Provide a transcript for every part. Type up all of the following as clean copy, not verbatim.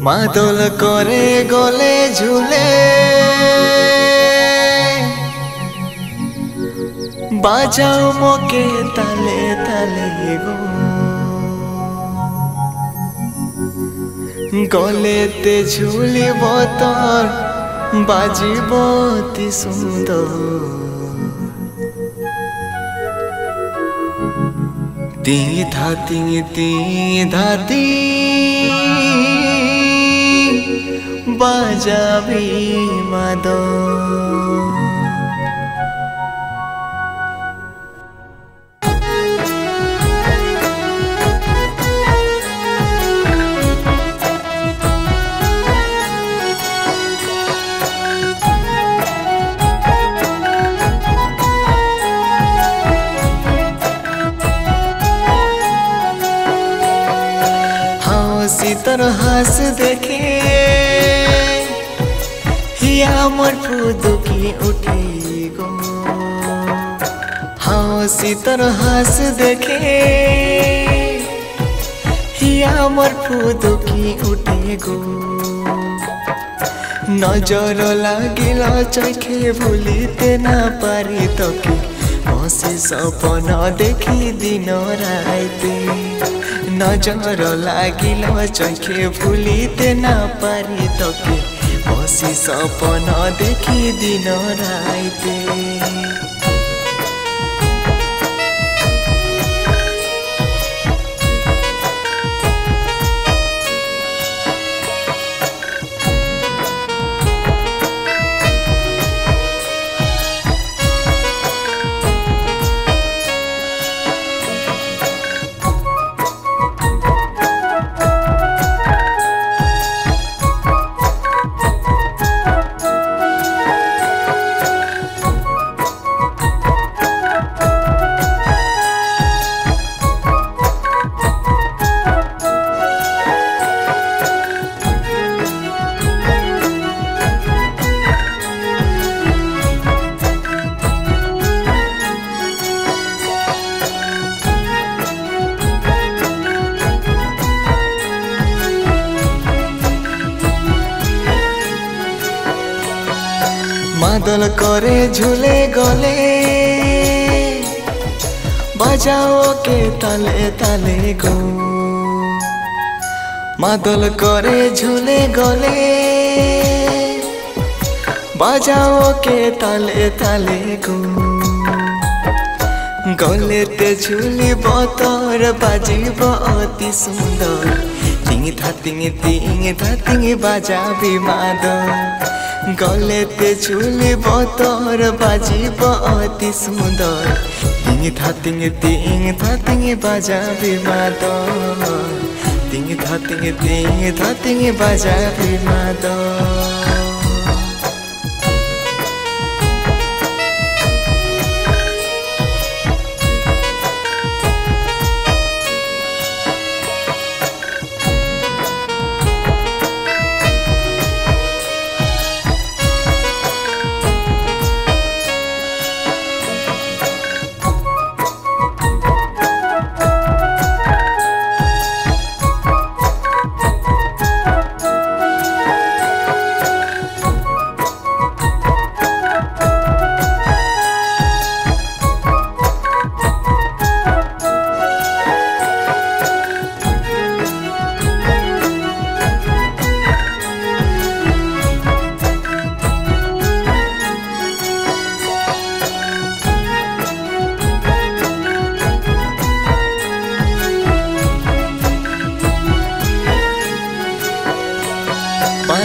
মাদল করে গলে ঝুলে বাজাও মকে তালে তালে গো গলেতে ঝুলিব তোর বাজিব অতি সুন্দর তি ধাতি বাজাবি মাদল তোর হাস দেখে হিয়া মোর ফুদুকি উঠে গো হাসি তোর হাস দেখে হিয়া মোর ফুদুকি উঠে গো নজর লাগিল চোখে ভুলিতে না পারি তোকে বসে স্বপ্ন দেখি দিন রাইতে নজর লাগিল চোখে ভুলিতে না পারি তোকে বসি স্বপ্ন দেখি দিন রাইতে মাদল করে ঝুলে গলে বাজাও কে তালে তালে গো মাদল করে ঝুলে গলে বাজাও কে তালে তালে গো গলেতে ঝুলিব তোর বাজিব অতি সুন্দর তিং ধাতিং বাজাবি মাদল গলেতে ঝুলিব তোর বাজিব অতি সুন্দর তিং ধাতিং বাজাবি মাদল তিং ধাতিং বাজাবি মাদল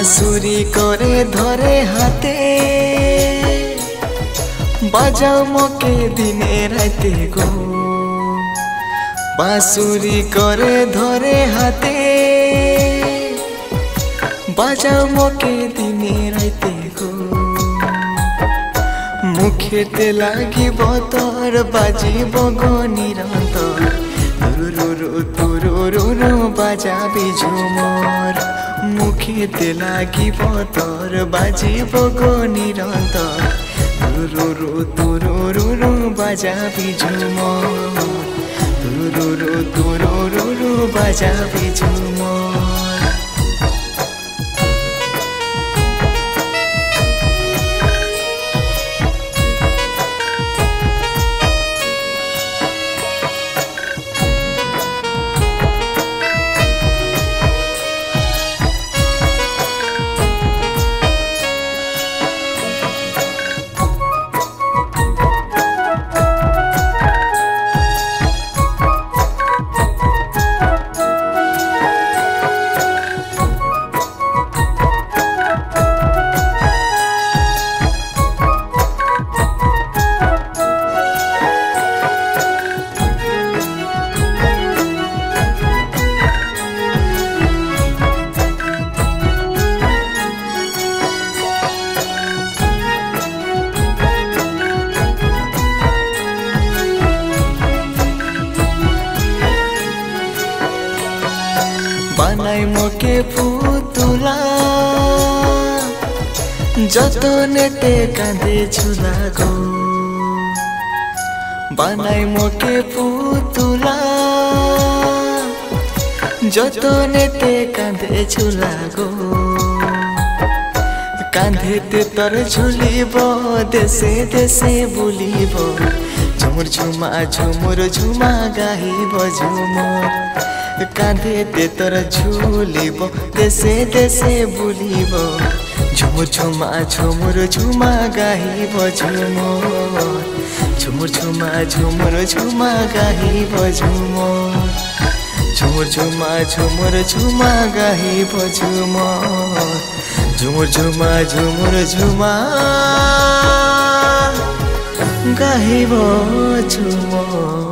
বাঁশুরি করে ধরে হাতে বাজাও মকে দিনে রাতে গো বাঁশুরি করে ধরে হাতে বাজাও মকে দিনে রাতে গো মুখেতে লাগিব তোর বাজিব গো নিরন্তর তুরু বাজাবি ঝুমর মুখেতে লাগিব তোর বাজিব গো নিরন্তর তুরু বাজাবি ঝুমর তুরু বাজাবি ঝুমর যতনেতে কাঁদে ঝুলা গো বানাই মোকে পুতুলা যতনেতে কাঁদে ঝুলা গো কাঁধেতে তোর ঝুলিব দেশে দেশে বুলিব ঝুমুর ঝুমা গাহিব ঝুমর কাঁধেতে তোর ঝুলিব দেশে দেশে বুলিব ঝুমুর ঝুমা গাহিব ঝুমর ঝুমুর ঝুমা গাহিব ঝুমর ঝুমুর ঝুমা গাহিব ঝুমর ঝুমুর ঝুমা গাহিব ঝুমর।